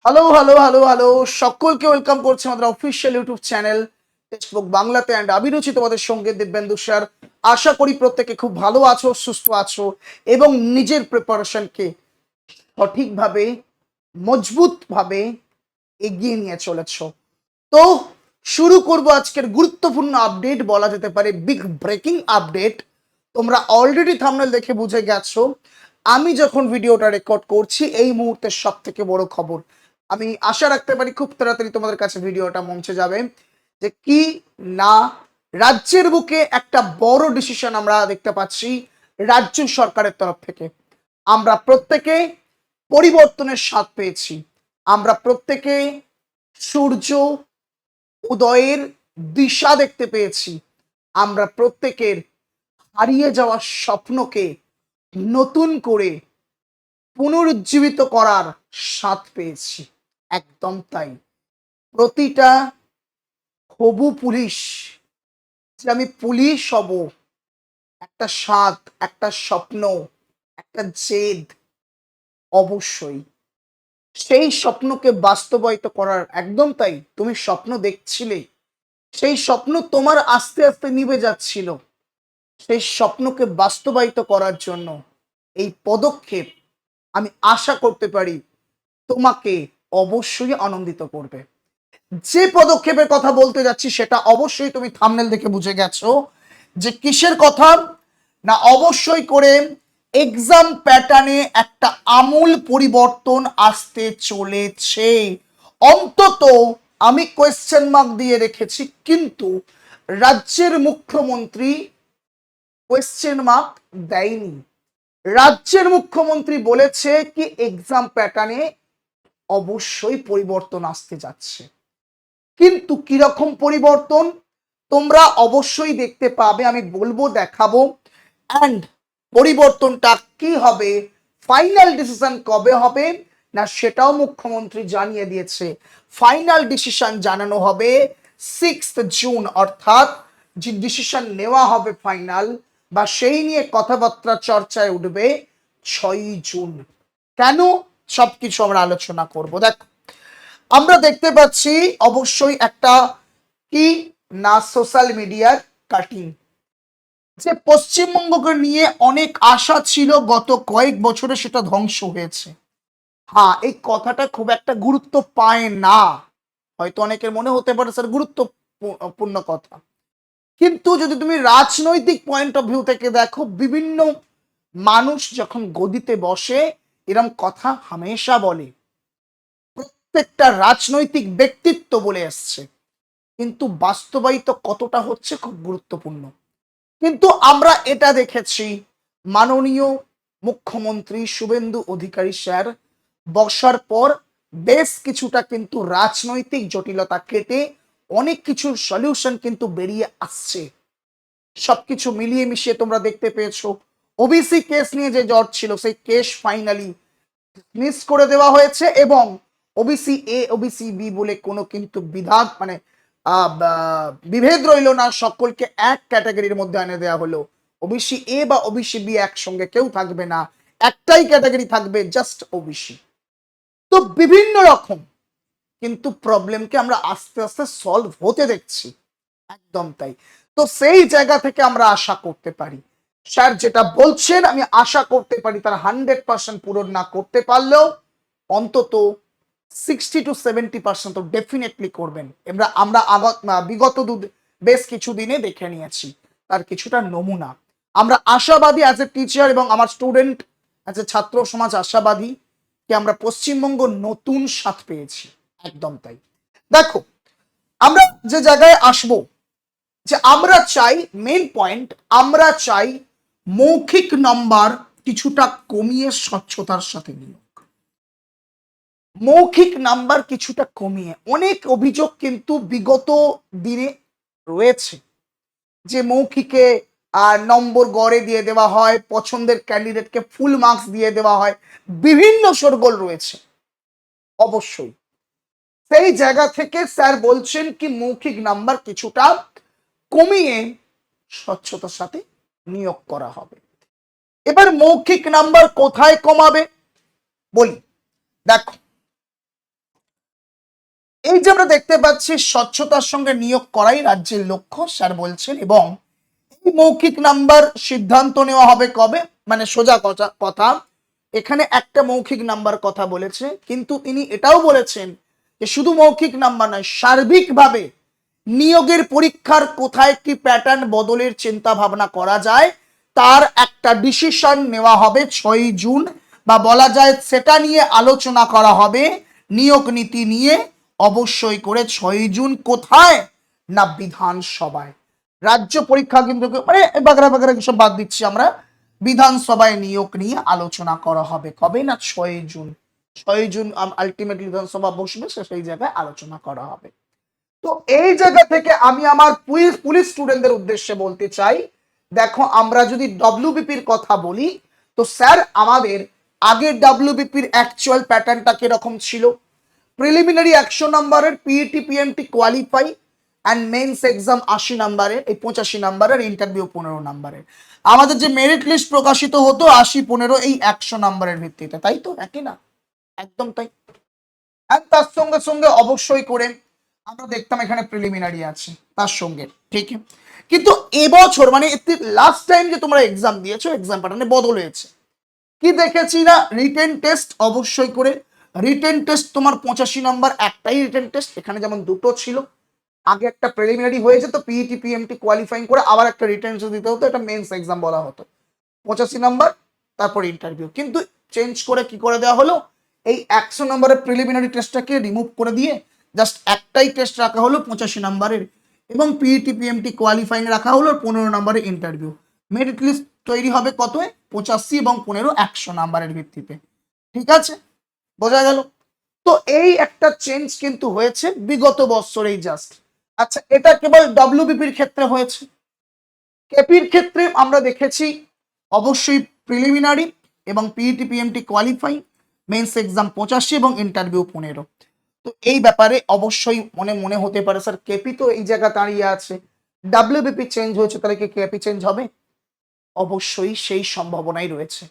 Hello hello hello hello সকলকে welcome করছি আমাদের অফিসিয়াল ইউটিউব চ্যানেল টেক্সটবুক বাংলাতে অ্যান্ড আমি রয়েছি তোমাদের সঙ্গে দিব্যেন্দু স্যার। আশা করি প্রত্যেকে খুব ভালো আছো, সুস্থ আছো এবং নিজের প্রিপারেশনকে সঠিকভাবে মজবুতভাবে এগিয়ে নিয়ে চলেছো। তো শুরু করব আজকের গুরুত্বপূর্ণ আপডেট, বলা যেতে পারে বিগ ব্রেকিং আপডেট। তোমরা অলরেডি থাম্বনেল দেখে বুঝে গেছো আমি যখন ভিডিওটা রেকর্ড করছি এই মুহূর্তের সব থেকে বড় খবর। আমি আশা রাখতে পারি খুব তাড়াতাড়ি তোমাদের কাছে ভিডিওটা পৌঁছে যাবে যে কি না রাজ্যের বুকে একটা বড় ডিসিশন আমরা দেখতে পাচ্ছি রাজ্য সরকারের তরফ থেকে। আমরা প্রত্যেকে পরিবর্তনের স্বাদ পেয়েছি, আমরা প্রত্যেকে সূর্য উদয়ের দিশা দেখতে পেয়েছি, আমরা প্রত্যেকের হারিয়ে যাওয়া স্বপ্নকে নতুন করে পুনরুজ্জীবিত করার স্বাদ পেয়েছি। একদম তাই। প্রতিটা হবু পুলিশ যে আমি পুলিশ হব, একটা স্বাদ, একটা স্বপ্ন, একটা জেদ, অবশ্যই সেই স্বপ্নকে বাস্তবায়িত করার। একদম তাই, তুমি স্বপ্ন দেখছিলে, সেই স্বপ্ন তোমার আস্তে আস্তে নিভে যাচ্ছিল, সেই স্বপ্নকে বাস্তবায়িত করার জন্য এই পদক্ষেপ আমি আশা করতে পারি তোমাকে অবশ্যই আনন্দিত করবে। যে পদক্ষেপের কথা বলতে যাচ্ছি সেটা অবশ্যই তুমি থাম্বনেল দেখে বুঝে গেছো যে কিসের কথা। না অবশ্যই করে এক্সাম প্যাটার্নে একটা আমূল পরিবর্তন আসতে চলেছে। অন্তত আমি কোয়েশ্চেন মার্ক দিয়ে রেখেছি, কিন্তু রাজ্যের মুখ্যমন্ত্রী কোয়েশ্চেন মার্ক দেয়নি। রাজ্যের মুখ্যমন্ত্রী বলেছে কি এক্সাম প্যাটার্নে অবশ্যই পরিবর্তন আসতে যাচ্ছে, কিন্তু কিরকম পরিবর্তন তোমরা অবশ্যই দেখতে পাবে, আমি বলবো, দেখাবো। অ্যান্ড পরিবর্তনটা কি হবে, ফাইনাল ডিসিশন কবে হবে না সেটাও মুখ্যমন্ত্রী জানিয়ে দিয়েছে। ফাইনাল ডিসিশন জানানো হবে 6 জুন, অর্থাৎ যে ডিসিশন নেওয়া হবে ফাইনাল বা সেই নিয়ে কথাবার্তা চর্চায় উঠবে 6 জুন। কেন, সবকিছু আমরা আলোচনা করব। দেখো, আমরা দেখতে পাচ্ছি অবশ্যই একটা কি না সোশ্যাল মিডিয়ার কাটিং, যে পশ্চিমবঙ্গকে নিয়ে অনেক আশা ছিল গত কয়েক বছরে, সেটা ধ্বংস হয়েছে। হ্যাঁ, এই কথাটা খুব একটা গুরুত্ব পায় না, হয়তো অনেকের মনে হতে পারে স্যার গুরুত্বপূর্ণ কথা, কিন্তু যদি তুমি রাজনৈতিক পয়েন্ট অফ ভিউ থেকে দেখো, বিভিন্ন মানুষ যখন গদিতে বসে এরম কথা হামেশা বলে, প্রত্যেকটা রাজনৈতিক ব্যক্তিত্ব বলে এসছে, কিন্তু বাস্তবায়িত কতটা হচ্ছে খুব গুরুত্বপূর্ণ। কিন্তু আমরা এটা দেখেছি মাননীয় মুখ্যমন্ত্রী শুভেন্দু অধিকারী স্যার বসার পর বেশ কিছুটা কিন্তু রাজনৈতিক জটিলতা কেটে অনেক কিছুর সলিউশন কিন্তু বেরিয়ে আসছে। সবকিছু মিলিয়ে মিশিয়ে তোমরা দেখতে পেয়েছো ওবিসি কেস নিয়ে যে জট ছিল সেই কেস ফাইনালি মিস করে দেওয়া হয়েছে, এবং ওবিসি এ ওবিসি বি বলে কোনো কিন্তু বিধান মানে বিভেদ রইল না, সকলকে এক ক্যাটাগরির মধ্যে এনে দেওয়া হলো। ওবিসি এ বা ওবিসি বি একসঙ্গে কেউ থাকবে না, একটাই ক্যাটাগরি থাকবে, জাস্ট ওবিসি। তো বিভিন্ন রকম কিন্তু প্রবলেমকে আমরা আস্তে আস্তে সলভ হতে দেখছি। একদম তাই। তো সেই জায়গা থেকে আমরা আশা করতে পারি স্যার যেটা বলছেন, আমি আশা করতে পারি তার 100% পূরণ না করতে পারলেও অন্তত 60 to 70% তো ডেফিনেটলি করবেন। আমরা বিগত বেশ কিছু দিনে দেখে নিয়েছি তার কিছুটা নমুনা। আমরা আশাবাদী অ্যাজ এ টিচার এবং আমার স্টুডেন্ট অ্যাজ এ ছাত্র সমাজ আশাবাদী যে আমরা পশ্চিমবঙ্গ নতুন স্বাদ পেয়েছি। একদম তাই। দেখো, আমরা যে জায়গায় আসবো, যে আমরা চাই মেইন পয়েন্ট, আমরা চাই মৌখিক নাম্বার কিছুটা কমিয়ে স্বচ্ছতার সাথে নিয়োগ। মৌখিক নাম্বার কিছুটা কমিয়ে, অনেক অভিযোগ কিন্তু বিগত দিনে রয়েছে যে মৌখিকে নম্বর গড়ে দিয়ে দেওয়া হয়, পছন্দের ক্যান্ডিডেটকে ফুল মার্কস দিয়ে দেওয়া হয়, বিভিন্ন শোরগোল রয়েছে। অবশ্যই সেই জায়গা থেকে স্যার বলছেন কি মৌখিক নাম্বার কিছুটা কমিয়ে স্বচ্ছতার সাথে নিয়োগ করা হবে। এবার মৌখিক নাম্বার কোথায় কমাবে বলি। দেখো, এই যে আমরা দেখতে পাচ্ছি স্বচ্ছতার সঙ্গে নিয়োগ করাই রাজ্যের লক্ষ্য স্যার বলছেন, এবং এই মৌখিক নাম্বার সিদ্ধান্ত নেওয়া হবে কবে, মানে সোজা কথা এখানে একটা মৌখিক নাম্বার কথা বলেছে, কিন্তু তিনি এটাও বলেছেন যে শুধু মৌখিক নাম্বার নয়, সার্বিকভাবে নিয়োগের পরীক্ষার কোথায় কি প্যাটার্ন বদলের চিন্তা ভাবনা করা যায় তার একটা ডিসিশন নেওয়া হবে 6 জুন, বা বলা যায় সেটা নিয়ে আলোচনা করা হবে নিয়োগ নীতি নিয়ে অবশ্যই করে 6 জুন। কোথায়? না বিধানসভায়। রাজ্য পরীক্ষা কিন্তু মানে বাগরা বাগরা সব বাদ দিচ্ছি আমরা, বিধানসভায় নিয়োগ নিয়ে আলোচনা করা হবে কবে না 6 জুন। 6 জুন আলটিমেটলি বিধানসভা বসবে, সেই জায়গায় আলোচনা করা হবে। তো এই জায়গা থেকে আমি আমার পুলিশ স্টুডেন্টদের উদ্দেশ্যে বলতে চাই, দেখো আমরা যদি ডব্লিউবিপির কথা বলি তো স্যার আমাদের আগের ডব্লিউবিপির অ্যাকচুয়াল প্যাটার্নটা কিরকম ছিল। প্রিলিমিনারি 100 নম্বরের, PET PMT qualify and men's exam 80 নম্বরের, এই 85 নম্বরের, ইন্টারভিউ 15 নম্বরের। আমাদের যে মেরিট লিস্ট প্রকাশিত হতো 80-15 এই 100 নম্বরের ভিত্তিতে, তাই তো? একই না? একদম তাই। আর তার সঙ্গে সঙ্গে অবশ্যই করে আমরা দেখতাম এখানে প্রিলিমিনারি আছে তার সঙ্গে, ঠিক। কিন্তু এবছর মানে লাস্ট টাইম যে তোমরা এক্সাম দিয়েছো এক্সাম প্যাটার্নে বদল হয়েছে। কি দেখেছি না, রিটেন টেস্ট অবশ্যই করে, রিটেন টেস্ট তোমার 85 নম্বর একটাই রিটেন টেস্ট, এখানে যেমন দুটো ছিল। আগে একটা প্রিলিমিনারি হয়েছে তো পিইটি পিএমটি কোয়ালিফাইং করে আবার একটা রিটেন টেস্ট দিতে হতো, এটা মেন্স এক্সাম বলা হতো, 85 নম্বর তারপর ইন্টারভিউ। কিন্তু চেঞ্জ করে কি করে দেওয়া হলো, এই 100 নম্বরের প্রিলিমিনারি টেস্টটাকে রিমুভ করে দিয়ে জাস্ট একটাই টেস্ট রাখা হলো 85 নম্বরের, এবং পিইটি পিএমটি কোয়ালিফাইং রাখা হলো 15 নম্বরের ইন্টারভিউ। মেরিট লিস্ট তৈরি হবে কত? 85 এবং 15 100 নম্বরের ভিত্তিতে, ঠিক আছে? বোঝা গেল? তো এই একটা চেঞ্জ কিন্তু হয়েছে বিগত বছরেই জাস্ট। আচ্ছা, এটা কেবল ডব্লিউবিপির ক্ষেত্রে হয়েছে। কেপির ক্ষেত্রে আমরা দেখেছি অবশ্যই প্রিলিমিনারি এবং PET PMT qualify, men's exam 85 এবং ইন্টারভিউ 15। তো এই ব্যাপারে অবশ্যই মনে মনে হতে পারে স্যার কেপি তো এই জায়গা দাঁড়িয়ে আছে, ডাব্লিউবিপি চেঞ্জ হয়েছে, তাহলে কি কেপি চেঞ্জ হবে? অবশ্যই সেই সম্ভাবনাই রয়েছে।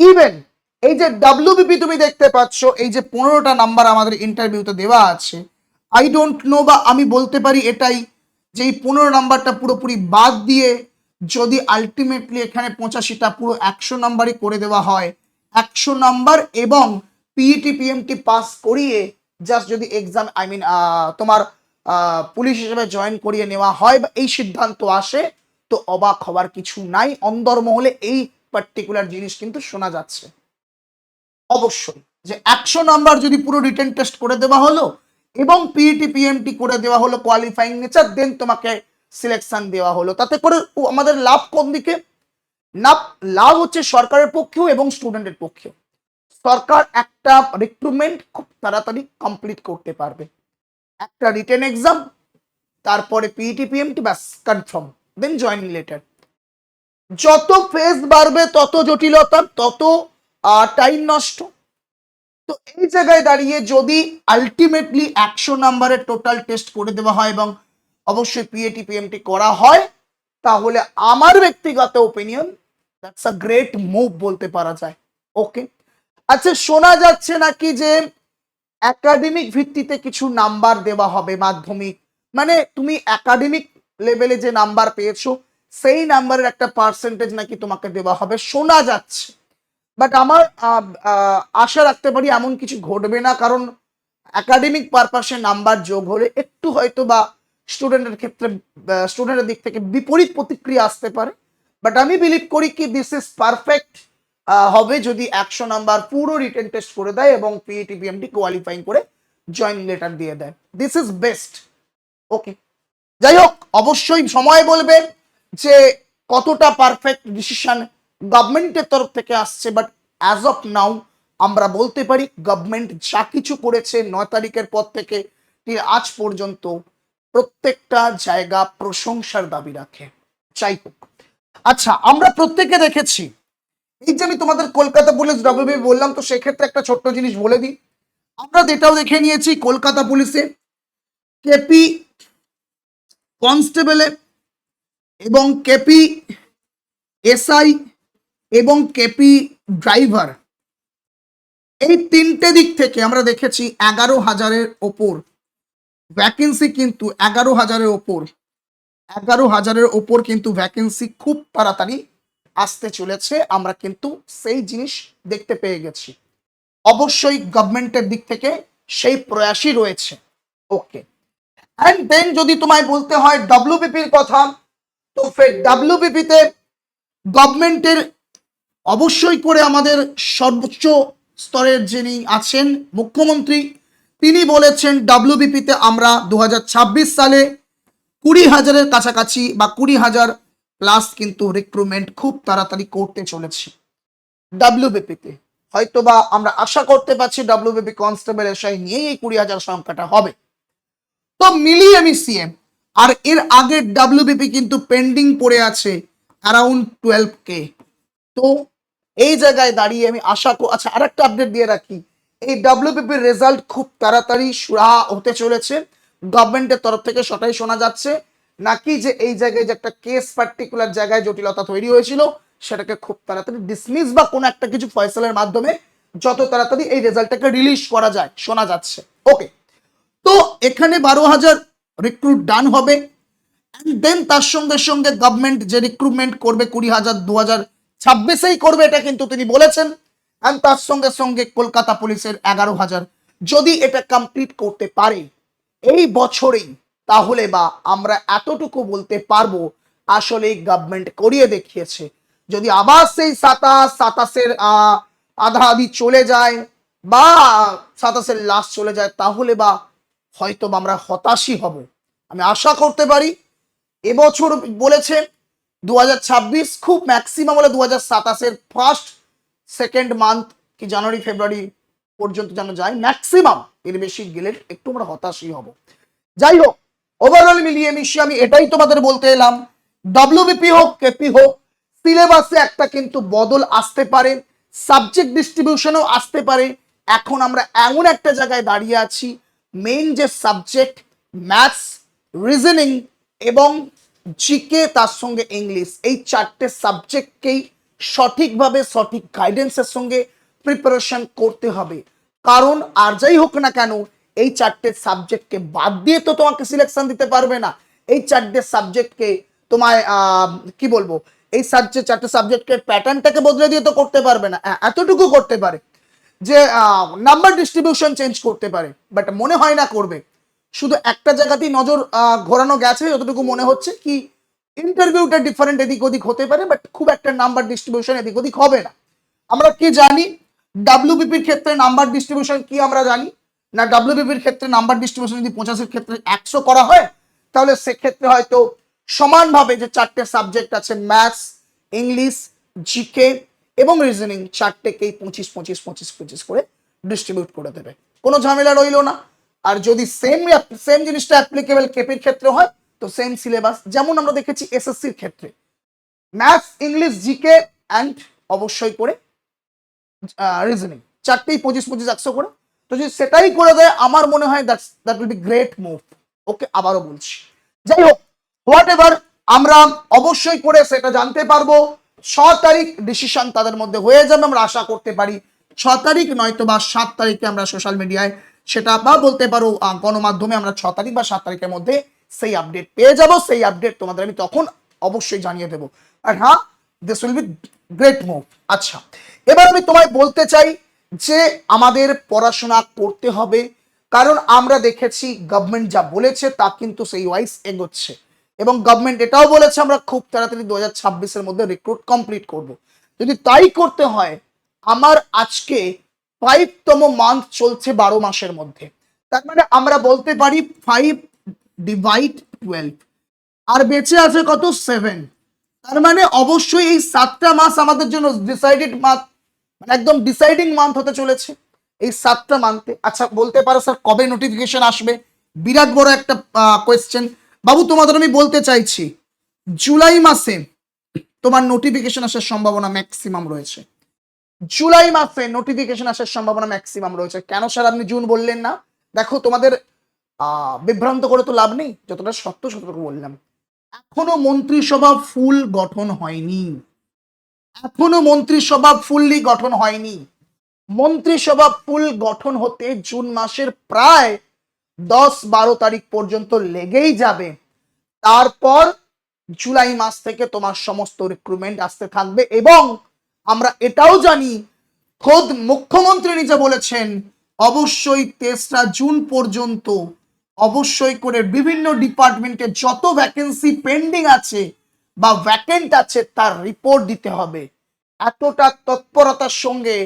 ইভেন এই যে ডাব্লিউবিপি তুমি দেখতে পাচ্ছ, এই যে 15টা নাম্বার আমাদের ইন্টারভিউতে দেওয়া আছে, আই ডোন্ট নো, বা আমি বলতে পারি এটাই যে এই 15 নাম্বারটা পুরোপুরি বাদ দিয়ে যদি আলটিমেটলি এখানে 85টা পুরো 100 নাম্বারই করে দেওয়া হয়, 100 নাম্বার এবং পিইটি পিএমটি পাস করিয়ে জাস্ট যদি এক্সাম তোমার পুলিশ হিসেবে জয়েন করিয়ে নেওয়া হয় বা এই সিদ্ধান্ত আসে, তো অবাক হওয়ার কিছু নাই। অন্দরমহলে এই পার্টিকুলার জিনিস কিন্তু শোনা যাচ্ছে অবশ্যই, যে 100 নাম্বার যদি পুরো রিটেন টেস্ট করে দেওয়া হলো এবং পিইটি পিএমটি করে দেওয়া হলো কোয়ালিফাইং নেচার, দেন তোমাকে সিলেকশন দেওয়া হলো, তাতে করে আমাদের লাভ কোন দিকে? লাভ হচ্ছে সরকারের পক্ষেও এবং স্টুডেন্টের পক্ষেও। সরকার একটা রিক্রুটমেন্ট খুব তাড়াতাড়ি কমপ্লিট করতে পারবে, একটা রিটেন এক্সাম, তারপরে পিইটি পিএমটি, ব্যাস কনফার্ম, দেন জয়েনিং লেটার। যত ফেজ বাড়বে তত জটিলতা, তত টাইম নষ্ট। তো এই জায়গায় দাঁড়িয়ে যদি আলটিমেটলি 100 নাম্বারের টোটাল টেস্ট করে দেওয়া হয় এবং অবশ্যই পিইটি পিএমটি করা হয়, তাহলে আমার ব্যক্তিগত opinion that's a great move বলতে পারা যায়। ওকে, আচ্ছা, শোনা যাচ্ছে নাকি যে একাডেমিক ভিত্তিতে কিছু নাম্বার দেওয়া হবে মাধ্যমিক, মানে তুমি একাডেমিক লেভেলে যে নাম্বার পেয়েছো সেই নাম্বারের একটা পার্সেন্টেজ নাকি তোমাকে দেওয়া হবে, শোনা যাচ্ছে। বাট আমার আশা রাখতে পারি এমন কিছু ঘটবে না, কারণ একাডেমিক পারপাসে নাম্বার যোগ হলে একটু হয়তো বা স্টুডেন্টের ক্ষেত্রে, স্টুডেন্টের দিক থেকে বিপরীত প্রতিক্রিয়া আসতে পারে। বাট আমি বিলিভ করি কি দিস ইজ পারফেক্ট হবে যদি 100 নাম্বার পুরো রিটেন টেস্ট করে দেয় এবং পিইটি পিএমটি কোয়ালিফাইং করে জয়েনিং লেটার দিয়ে দেয়, দিস ইজ বেস্ট। ওকে, যাই হোক, অবশ্যই সময় বলবে যে কতটা পারফেক্ট ডিসিশন গভর্নমেন্টের তরফ থেকে আসছে। বাট অ্যাজ অফ নাও আমরা বলতে পারি গভর্নমেন্ট যা কিছু করেছে 9 তারিখের পর থেকে আজ পর্যন্ত প্রত্যেকটা জায়গা প্রশংসার দাবি রাখে। যাই হোক, আচ্ছা, আমরা প্রত্যেকে দেখেছি এই যে আমি তোমাদের কলকাতা পুলিশ ডব্লিউবি বললাম, তো সেক্ষেত্রে একটা ছোট্ট জিনিস বলে দিই, আমরা যেটাও দেখে নিয়েছি কলকাতা পুলিশে কেপি কনস্টেবলে এবং কেপি এসআই এবং কেপি ড্রাইভার, এই তিনটে দিক থেকে আমরা দেখেছি 11,000-এর ওপর ভ্যাকেন্সি কিন্তু 11,000-এর ওপর কিন্তু ভ্যাকেন্সি খুব তাড়াতাড়ি আসতে চলেছে। আমরা কিন্তু সেই জিনিস দেখতে পেয়ে গেছি। অবশ্যই গভর্নমেন্টের দিক থেকে সেই প্রয়াসই রয়েছে। ওকে, অ্যান্ড দেন যদি তোমায় বলতে হয় ডব্লিউবিপির কথা, তো ফের ডব্লিউবিপিতে গভর্নমেন্টের অবশ্যই করে আমাদের সর্বোচ্চ স্তরের যিনি আছেন মুখ্যমন্ত্রী, তিনি বলেছেন ডব্লিউবিপিতে আমরা 2026 সালে 20,000-এর কাছাকাছি বা 20,000 প্লাস কিন্তু রিক্রুটমেন্ট খুব তাড়াতাড়ি করতে চলেছি ডব্লিউবিপিতে। হয়তোবা আমরা আশা করতে পারছি ডব্লিউবিপি কনস্টেবল এসআই নিয়েই এই 20,000 সংখ্যাটা হবে। তো মিলিয়ে মিশিয়ে আর এর আগে ডব্লিউবিপি কিন্তু পেন্ডিং পড়ে আছে অ্যারাউন্ড 12K। তো এই জায়গায় দাঁড়িয়ে আমি আচ্ছা আরেকটা আপডেট দিয়ে রাখি, এই ডব্লিউবিপির রেজাল্ট খুব তাড়াতাড়ি সুরাহা হতে চলেছে। গভর্নমেন্টের তরফ থেকে সেটাই শোনা যাচ্ছে, নাকি যে এই জায়গায় যে একটা কেস পার্টিকুলার জায়গায় জটিলতা তৈরি হয়েছিল সেটাকে খুব তাড়াতাড়ি ডিসমিস বা কোনো একটা কিছু ফয়সালের মাধ্যমে যত তাড়াতাড়ি এই রেজাল্টটাকে রিলিজ করা যায় শোনা যাচ্ছে। ওকে, তো এখানে 12,000 রিক্রুট ডান হবে। দেন তার সঙ্গে সঙ্গে গভর্নমেন্ট যে রিক্রুটমেন্ট করবে 20,000 2026-এই করবে, এটা কিন্তু তিনি বলেছেন। আর তার সঙ্গে সঙ্গে কলকাতা পুলিশের 11,000 যদি এটা কমপ্লিট করতে পারে এই বছরেই, তাহলে বা আমরা এতটুকু বলতে পারবো আসলে গভর্নমেন্ট করিয়ে দেখিয়েছে। যদি আবার সেই 27-এর আধা আধি চলে যায় বা 27-এর লাস্ট চলে যায়, তাহলে বা হয়তো আমরা হতাশই হব। আমি আশা করতে পারি এবছর বলেছে 2026, খুব ম্যাক্সিমাম হলে 2027-এর ফার্স্ট সেকেন্ড মান্থ কি জানুয়ারি ফেব্রুয়ারি পর্যন্ত যেন যায় ম্যাক্সিমাম, এর বেশি গেলে একটু আমরা হতাশই হব। যাই হোক, ওভারঅল মিলিয়ে মিশিয়ে আমি এটাই তোমাদের বলতে এলাম, ডব্লিউবিপি হোক কেপি হোক, সিলেবাসে একটা কিন্তু বদল আসতে পারে, সাবজেক্ট ডিস্ট্রিবিউশনও আসতে পারে। এখন আমরা এমন একটা জায়গায় দাঁড়িয়ে আছি, মেইন যে সাবজেক্ট ম্যাথস, রিজনিং এবং জিকে, তার সঙ্গে ইংলিশ, এই চারটে সাবজেক্টকেই সঠিকভাবে সঠিক গাইডেন্সের সঙ্গে প্রিপারেশন করতে হবে। কারণ আর যাই হোক না কেন, এই চারটে সাবজেক্টকে বাদ দিয়ে তো তোমাকে সিলেকশন দিতে পারবে না। এই চারটে সাবজেক্টকে তোমায় কি বলবো, এই চারটে সাবজেক্টের প্যাটার্নটাকে বদলে দিয়ে তো করতে পারবে না। এতটুকু করতে পারে যে নাম্বার ডিস্ট্রিবিউশন চেঞ্জ করতে পারে, বাট মনে হয় না করবে। শুধু একটা জায়গাতেই নজর ঘোরানো গেছে যতটুকু মনে হচ্ছে, কি ইন্টারভিউটা ডিফারেন্ট এদিক ওদিক হতে পারে, বাট খুব একটা নাম্বার ডিস্ট্রিবিউশন এদিক ওদিক হবে না। আমরা কি জানি ডাব্লিউবিপির ক্ষেত্রে নাম্বার ডিস্ট্রিবিউশন কি আমরা জানি না, ডাব্লিউবিপির ক্ষেত্রে নাম্বার ডিস্ট্রিবিউশন যদি 50-এর ক্ষেত্রে 100 করা হয়, তাহলে সেক্ষেত্রে হয়তো সমানভাবে যে চারটে সাবজেক্ট আছে ম্যাথস, ইংলিশ, জিকে এবং রিজনিং, চারটেকেই 25-25-25-25 করে ডিস্ট্রিবিউট করে দেবে, কোনো ঝামেলা রইল না। আর যদি সেম জিনিসটা অ্যাপ্লিকেবল কেপির ক্ষেত্রে হয়, তো সেম সিলেবাস যেমন আমরা দেখেছি এসএসসির ক্ষেত্রে, ম্যাথস, ইংলিশ, জিকে অ্যান্ড অবশ্যই করে রিজনিং, চারটেই 25-25-100 করে। তো যদি সেটাই করে দেয়, আমার মনে হয় that will be great move. Okay, আবারও বলছি, যাই হোক হোয়াট এভার, আমরা অবশ্যই করে সেটা জানতে পারবো 6 তারিখ ডিসিশন তাদের মধ্যে হয়ে যাবে। আমরা আশা করতে পারি 6 তারিখ নয়তো বা 7 তারিখে আমরা সোশ্যাল মিডিয়ায় সেটা বা বলতে পারো গণমাধ্যমে আমরা 6 তারিখ বা 7 তারিখের মধ্যে সেই আপডেট পেয়ে যাব। সেই আপডেট তোমাদের আমি তখন অবশ্যই জানিয়ে দেবো। আর হ্যাঁ, this will be great move. আচ্ছা, এবার আমি তোমায় বলতে চাই যে আমাদের পড়াশোনা করতে হবে, কারণ আমরা দেখেছি গভর্নমেন্ট যা বলেছে তা কিন্তু সেই ওয়াইজ এগোচ্ছে, এবং গভর্নমেন্ট এটাও বলেছে আমরা খুব তাড়াতাড়ি 2026-এর মধ্যে রিক্রুট কমপ্লিট করব। যদি তাই করতে হয়, আমার আজকে 5তম মান্থ চলছে 12 মাসের মধ্যে, তার মানে আমরা বলতে পারি 5/12, আর বেঁচে আছে কত 7। তার মানে অবশ্যই এই 7টা মাস আমাদের জন্য ডিসাইডেড মান্থ, মানে একদম ডিসাইডিং মান্থ হতে চলেছে এই 7টা মান্থে। আচ্ছা, বলতে পারো স্যার কবে নোটিফিকেশন আসবে, বিরাট বড় একটা কোয়েশ্চেন। বাবু তোমাদের আমি বলতে চাইছি, জুলাই মাসে তোমার নোটিফিকেশন আসার সম্ভাবনা ম্যাক্সিমাম রয়েছে। জুলাই মাসে নোটিফিকেশন আসার সম্ভাবনা ম্যাক্সিমাম রয়েছে। কেন স্যার আপনি জুন বললেন না? দেখো, তোমাদের বিভ্রান্ত করে তো লাভ নেই, যতটা সত্য সতর্ক বললাম। এখনো মন্ত্রিসভা ফুল গঠন হয়নি, এখনো মন্ত্রিসভা ফুললি গঠন হয়নি। মন্ত্রিসভা ফুল গঠন হতে জুন মাসের প্রায় 10-12 তারিখ পর্যন্ত লেগেই যাবে। তারপর জুলাই মাস থেকে তোমার সমস্ত রিক্রুটমেন্ট আসতে থাকবে। এবং আমরা এটাও জানি, খোদ মুখ্যমন্ত্রী নিজে বলেছেন অবশ্যই 3রা জুন পর্যন্ত অবশ্যই করে বিভিন্ন ডিপার্টমেন্টে যত ভ্যাকেন্সি পেন্ডিং আছে বা ভ্যাকেন্ট আছে তার রিপোর্ট দিতে হবে। এতটা তৎপরতার সঙ্গে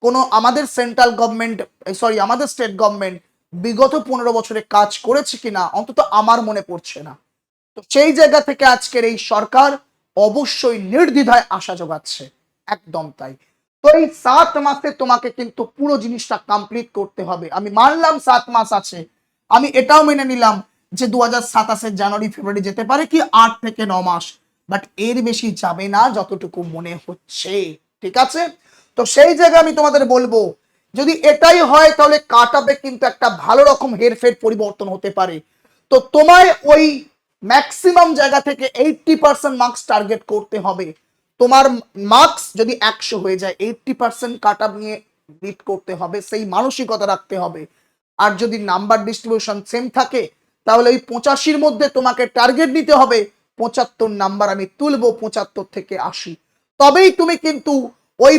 কোনো আমাদের সেন্ট্রাল গভর্নমেন্ট, সরি আমাদের স্টেট গভর্নমেন্ট বিগত 15 বছরে কাজ করেছে কিনা অন্তত আমার মনে পড়ছে না। তো সেই জায়গা থেকে আজকের এই সরকার অবশ্যই নির্দ্বিধায় আশা যোগাচ্ছে। একদম তাই। তো এই 7 মাসে তোমাকে কিন্তু পুরো জিনিসটা কমপ্লিট করতে হবে। আমি মানলাম 7 মাস আছে, আমি এটাও মেনে নিলাম যে 2027 জানুয়ারি ফেব্রুয়ারি যেতে পারে কি 8 থেকে 9 মাস, বাট এর বেশি যাবে না যতটুকু মনে হচ্ছে। ঠিক আছে? তো সেই জায়গায় আমি তোমাদের বলবো, যদি এটাই হয় তাহলে কাট অফে কিন্তু একটা ভালো রকম হেরফের পরিবর্তন হতে পারে। তো তোমায় ওই ম্যাক্সিমাম জায়গা থেকে 80% মার্কস টার্গেট করতে হবে। তোমার মার্কস যদি 100 হয়ে যায়, 80% কাট অফ নিয়ে বিট করতে হবে, সেই মানসিকতা রাখতে হবে। আর যদি নাম্বার ডিস্ট্রিবিউশন সেম থাকে তাহলে ওই 85-র মধ্যে তোমাকে টার্গেট নিতে হবে 75 নাম্বার আমি তুলবো 75 থেকে 80। তবেই তুমি কিন্তু ওই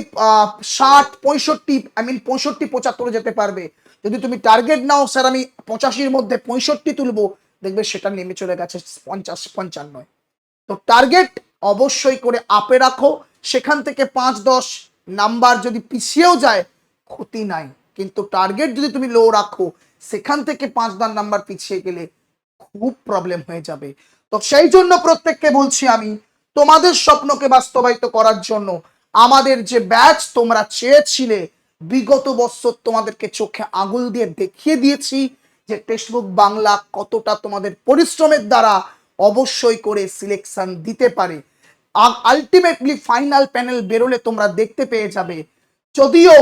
60-65, আই মিন 65-75 যেতে পারবে। যদি তুমি টার্গেট নাও স্যার আমি 85-র মধ্যে 65 তুলবো, দেখবে সেটা নেমে চলে গেছে 50-55। তো টার্গেট অবশ্যই করে আপে রাখো। সেখান থেকে 5-10 নাম্বার যদি পিছিয়েও যায় ক্ষতি নাই, কিন্তু টার্গেট যদি তুমি লো রাখো সেখান থেকে 5-10 নাম্বার পিছিয়ে গেলে খুব প্রবলেম হয়ে যাবে। তো সেই জন্য প্রত্যেককে বলছি আমি, তোমাদের স্বপ্নকে বাস্তবায়িত করার জন্য আমাদের যে ব্যাচ তোমরা চেয়েছিলে, বিগত বছর তোমাদেরকে চোখে আঙুল দিয়ে দেখিয়ে দিয়েছি যে টেক্সটবুক বাংলা কতটা তোমাদের পরিশ্রমের দ্বারা অবশ্যই করে সিলেকশন দিতে পারে। আলটিমেটলি ফাইনাল প্যানেল বেরোলে তোমরা দেখতে পেয়ে যাবে। যদিও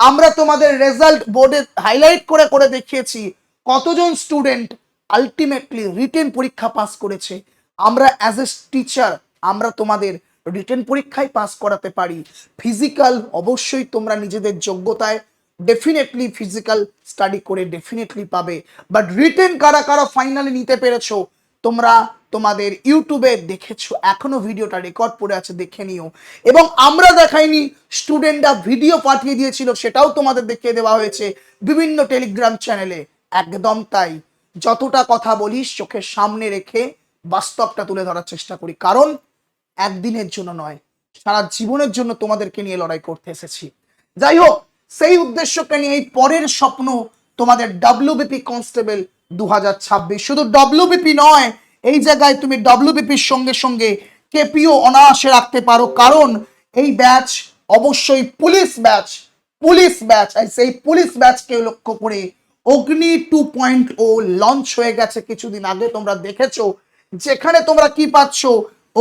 আমরা তোমাদের রেজাল্ট বোর্ডে হাইলাইট করে করে দেখিয়েছি কতজন স্টুডেন্ট আলটিমেটলি রিটেন পরীক্ষা পাস করেছে। আমরা অ্যাজ এ টিচার আমরা তোমাদের রিটেন পরীক্ষায় পাস করাতে পারি। ফিজিক্যাল অবশ্যই তোমরা নিজেদের যোগ্যতায় ডেফিনেটলি ফিজিক্যাল স্টাডি করে ডেফিনেটলি পাবে, বাট রিটেন কারা কারা ফাইনালি নিতে পেরেছো তোমরা তোমাদের ইউটিউবে দেখেছো, এখনো ভিডিওটা রেকর্ড পড়ে আছে, দেখে নিও। এবং আমরা দেখাইনি, স্টুডেন্টরা ভিডিও পাঠিয়ে দিয়েছিল, সেটাও তোমাদের দেখিয়ে দেওয়া হয়েছে বিভিন্ন টেলিগ্রাম চ্যানেলে। একদম তাই, যতটা কথা বলিস চোখের সামনে রেখে বাস্তবটা তুলে ধরার চেষ্টা করি, কারণ একদিনের জন্য নয়, সারা জীবনের জন্য তোমাদেরকে নিয়ে লড়াই করতে এসেছি। যাই হোক, সেই উদ্দেশ্যকে নিয়ে এই পরের স্বপ্ন তোমাদের ডব্লিউবিপি কনস্টেবল 2026। শুধু ডব্লিউবিপি নয়, এই জায়গায় তুমি ডব্লিউবিপির সঙ্গে সঙ্গে কেপিও অনায়াসে রাখতে পারো, কারণ এই ব্যাচ অবশ্যই পুলিশ ব্যাচ। পুলিশ ব্যাচ, সেই পুলিশ ব্যাচকে লক্ষ্য করে অগ্নি 2.0 লঞ্চ হয়ে গেছে কিছুদিন আগে, তোমরা দেখেছো, যেখানে তোমরা কি পাচ্ছ,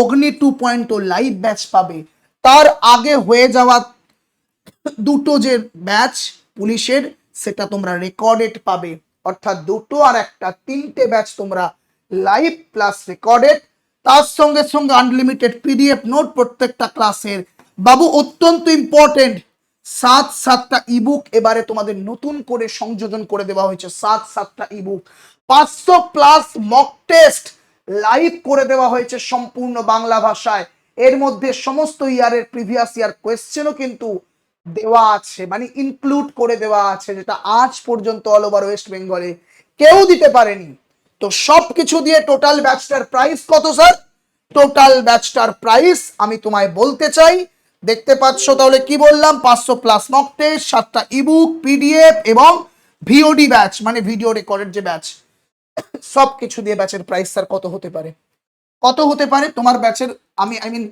অগ্নি 2.0 লাইভ ব্যাচ পাবে। তার আগে হয়ে যাওয়া দুটো যে ব্যাচ পুলিশের, সেটা তোমরা রেকর্ডেড পাবে, অর্থাৎ দুটো আর একটা, 3টে ব্যাচ তোমরা লাইভ প্লাস রেকর্ডেড। তার সঙ্গে সঙ্গে আনলিমিটেড পিডিএফ নোট প্রত্যেকটা ক্লাসের। বাবু অত্যন্ত ইম্পর্টেন্ট, 7টা ইবুক এবারে তোমাদের নতুন করে সংযোজন করে দেওয়া হয়েছে। 7টা ইবুক, 500+ মক টেস্ট লাইভ করে দেওয়া হয়েছে সম্পূর্ণ বাংলা ভাষায়। এর মধ্যে সমস্ত ইয়ারের প্রিভিয়াস ইয়ার কোয়েশ্চেনও কিন্তু দেওয়া আছে, মানে ইনক্লুড করে দেওয়া আছে, যেটা আজ পর্যন্ত অল ওভার ওয়েস্ট বেঙ্গলে কেউ দিতে পারেনি। তো সবকিছু দিয়ে টোটাল ব্যাচটার প্রাইস কত স্যার? টোটাল ব্যাচটার প্রাইস আমি তোমায় বলতে চাই, দেখতে পাচ্ছ তাহলে কি বললাম, 500+ মক টেস্ট, 7টা ইবুক, পিডিএফ এবং ভিওডি ব্যাচ, মানে ভিডিও রেকর্ডেড যে ব্যাচ, সবকিছু দিয়ে ব্যাচের প্রাইস স্যার কত হতে পারে? কত হতে পারে তোমার ব্যাচের? I mean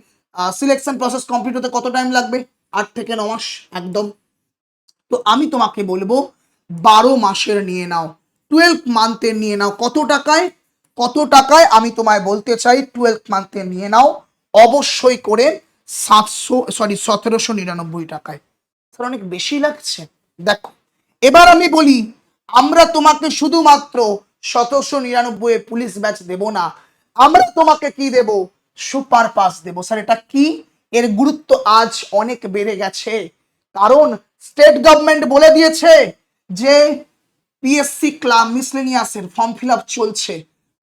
selection process complete হতে কত টাইম লাগবে? 8 থেকে 9 মাস একদম। তো আমি তোমাকে বলবো 12 মাসের নিয়ে নাও, 12 মান্থের নিয়ে নাও। কত টাকায়? কত টাকায় আমি তোমায় বলতে চাই, 12 মান্থের নিয়ে নাও অবশ্যই করে 1799 টাকায়। স্যার অনেক বেশি লাগছে। দেখো, এবার আমি বলি, আমরা তোমাকে শুধুমাত্র 1799 পুলিশ ব্যাচ দেব না, আমরা তোমাকে কি দেব? সুপার পাস দেব। স্যার এটা কি? এর গুরুত্ব আজ অনেক বেড়ে গেছে, কারণ স্টেট গভর্নমেন্ট বলে দিয়েছে যে পিএসসি ক্লাব মিসলেনিয়াসের ফর্ম ফিল আপ চলছে,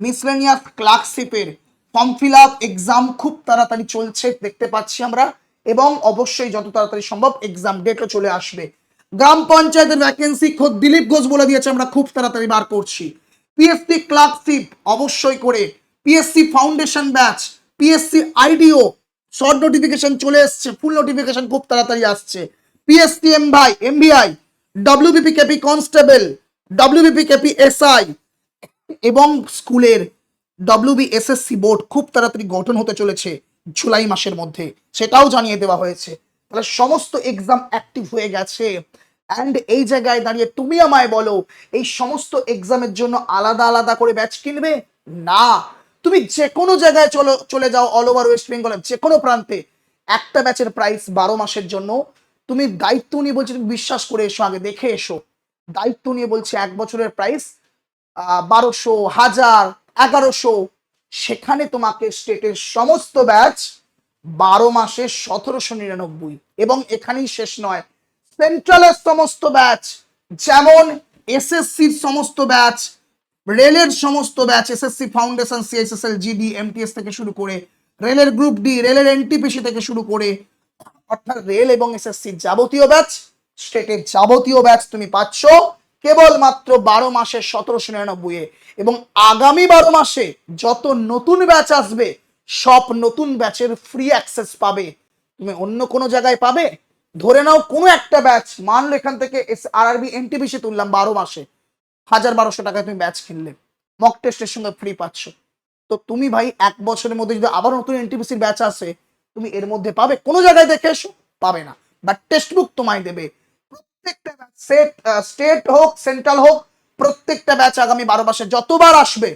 মিসলেনিয়াস ক্লার্কশিপের ফর্ম ফিল আপ এক্সাম খুব তাড়াতাড়ি চলছে দেখতে পাচ্ছি আমরা, এবং অবশ্যই যত তাড়াতাড়ি সম্ভব এক্সাম ডেটও চলে আসবে। গ্রাম পঞ্চায়েতের ভ্যাকেন্সি খোদ দিলীপ ঘোষ বলে দিয়েছে আমরা খুব তাড়াতাড়ি বার করছি। পিএসসি ক্লার্কশিপ অবশ্যই করে, পিএসসি ফাউন্ডেশন ব্যাচ, পিএসসি আইডিও শর্ট নোটিফিকেশন চলে এসছে, ফুল নোটিফিকেশন খুব তাড়াতাড়ি আসছে। PSC MVI, WBP KP constable, WBP KP SI এবং স্কুলের ডব্লিউবিএসএসসি বোর্ড খুব তাড়াতাড়ি গঠন হতে চলেছে জুলাই মাসের মধ্যে, সেটাও জানিয়ে দেওয়া হয়েছে। তাহলে সমস্ত এক্সাম অ্যাক্টিভ হয়ে গেছে। অ্যান্ড এই জায়গায় দাঁড়িয়ে তুমি আমায় বলো, এই সমস্ত এক্সামের জন্য আলাদা আলাদা করে ব্যাচ কিনবে? না, তুমি যে কোনো জায়গায় চলে যাও, অল ওভার ওয়েস্ট বেঙ্গলের যে কোনো প্রান্তে, একটা ব্যাচের প্রাইস 12 মাসের জন্য। তুমি দায়িত্ব নিয়ে বলছি, তুমি বিশ্বাস করে এসো, আগে দেখে এসো, দায়িত্ব নিয়ে বলছি, এক বছরের প্রাইস 1200, 1000, 1100। সেখানে তোমাকে স্টেটের সমস্ত ব্যাচ 12 মাসে 1799। এবং এখানেই শেষ নয়, সেন্ট্রালের সমস্ত ব্যাচ, যেমন এসএসসির সমস্ত ব্যাচ, রেলের সমস্ত batch, SSC foundation, CSSL, GD, MTS থেকে শুরু করে, রেলের গ্রুপ ডি, রেলের এনটিপিসি থেকে শুরু করে, অর্থাৎ রেল এবং এসএসসি যাবতীয় ব্যাচ, স্টেটের যাবতীয় ব্যাচ তুমি পাচ্ছ কেবলমাত্র 12 মাসে 1799। এবং আগামী 12 মাসে যত নতুন ব্যাচ আসবে, সব নতুন ব্যাচের ফ্রি অ্যাক্সেস পাবে। তুমি অন্য কোনো জায়গায় পাবে? ধরে নাও কোনো একটা ব্যাচ, মানলো এখান থেকে আরআরবি এনটিপিসি তুললাম, 12 মাসে 1200 টাকায় তুমি ব্যাচ কিনলে, মক টেস্টের সঙ্গে ফ্রি পাচ্ছ। তো তুমি ভাই এক বছরের মধ্যে যদি আবার নতুন এনটিপিসির ব্যাচ আসে, তুমি এর মধ্যে পাবে? কোনো জায়গায় দেখে এসো, পাবে না। বাট টেক্সট বুক তোমায় দেবে। প্রত্যেকটা ব্যাচ, স্টেট হোক সেন্ট্রাল হোক, প্রত্যেকটা ব্যাচ আগামী 12 মাসে যতবার আসবে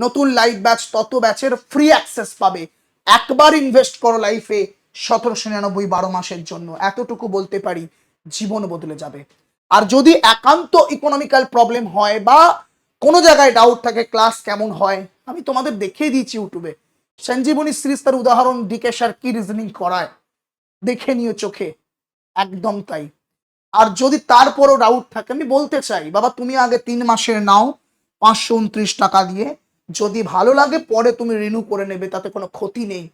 নতুন লাইভ ব্যাচ, তত ব্যাচের ফ্রি অ্যাক্সেস পাবে। একবার ইনভেস্ট করো লাইফে 1799 12 মাসের জন্য, এতটুকু বলতে পারি, জীবন বদলে যাবে। আর যদি একান্ত ইকোনমিক্যাল প্রবলেম হয় বা কোনো জায়গায় ডাউট থাকে ক্লাস কেমন হয়, আমি তোমাদের দেখিয়ে দিয়েছি ইউটিউবে, সঞ্জীবনী সিরিজ তার উদাহরণ, ডিকে স্যার কি রিজনিং করায় দেখে নিও চোখে, একদম তাই। আর যদি তারপরও ডাউট থাকে, আমি বলতে চাই বাবা, তুমি আগে 3 মাসের নাও 529 টাকা দিয়ে, যদি ভালো লাগে পরে তুমি রিনিউ করে নেবে, তাতে কোনো ক্ষতি নেই।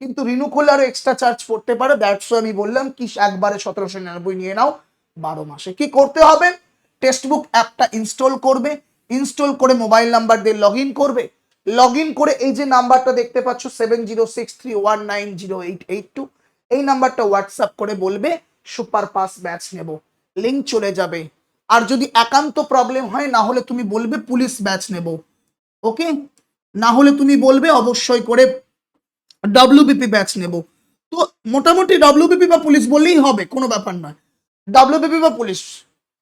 কিন্তু রিনিউ করলে আরো এক্সট্রা চার্জ পড়তে পারে, দ্যাটস আমি বললাম কি একবারে 1799 নিয়ে নাও 12 মাসে। কি করতে হবে? টেক্সটবুক অ্যাপটা ইনস্টল করবে, ইনস্টল করে মোবাইল নাম্বার দিয়ে লগ ইন করবে, লগ ইন করে এই যে নাম্বারটা দেখতে পাচ্ছ 7063190882, এই নাম্বারটা হোয়াটসঅ্যাপ করে বলবে সুপার পাস ব্যাচ নেব, লিঙ্ক চলে যাবে। আর যদি একান্ত প্রবলেম হয়, না হলে তুমি বলবে পুলিশ ব্যাচ নেব, ওকে, না হলে তুমি বলবে অবশ্যই করে ডব্লিউবিপি ব্যাচ নেব। তো মোটামুটি ডব্লিউবিপি বা পুলিশ বললেই হবে, কোনো ব্যাপার নয়, ডব্লিউবিপি বা পুলিশ,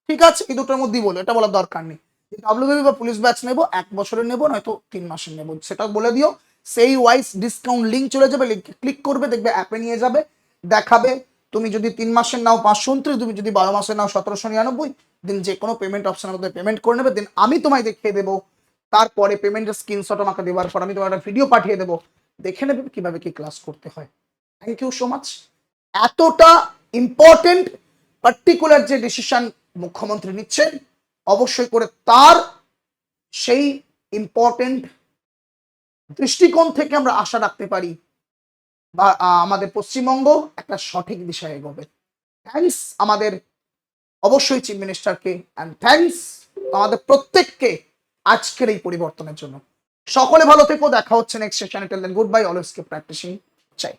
ঠিক আছে, এই দুটোর মধ্যেই বলো, এটা বলার দরকার নেই। ডব্লিউবিপি বা পুলিশ ব্যাচ নেব, 1 বছরের নেব নয়তো 3 মাসের নেব, সেটা বলে দিও। সেই ওয়াইজ ডিসকাউন্ট লিঙ্ক চলে যাবে, লিঙ্কে ক্লিক করবে, দেখবে অ্যাপে নিয়ে যাবে, দেখাবে তুমি যদি 3 মাসের নাও 529, তুমি যদি 12 মাসের নাও 1799, দেন যে কোনো পেমেন্ট অপশনের মধ্যে পেমেন্ট করে নেবে, দেন আমি তোমায় দেখিয়ে দেবো। তারপরে পেমেন্টের স্ক্রিনশট আমাকে দেওয়ার পর আমি তোমার একটা ভিডিও পাঠিয়ে দেবো, দেখে নেবে কিভাবে কি ক্লাস করতে হয়। Thank you so much. এতটা ইম্পর্টেন্ট পার্টিকুলার যে ডিসিশন মুখ্যমন্ত্রী নিচ্ছেন, অবশ্যই করে তার সেই ইম্পর্টেন্ট দৃষ্টিকোণ থেকে আমরা আশা রাখতে পারি বা আমাদের পশ্চিমবঙ্গ একটা সঠিক দিশায় এগোবে। থ্যাংকস আমাদের অবশ্যই চিফ মিনিস্টারকে, অ্যান্ড থ্যাংকস আমাদের প্রত্যেককে আজকের এই পরিবর্তনের জন্য। সকলে ভালো থেকো, দেখা হচ্ছে নেক্সট সেশনে। Till then good bye, always keep practicing. চাই।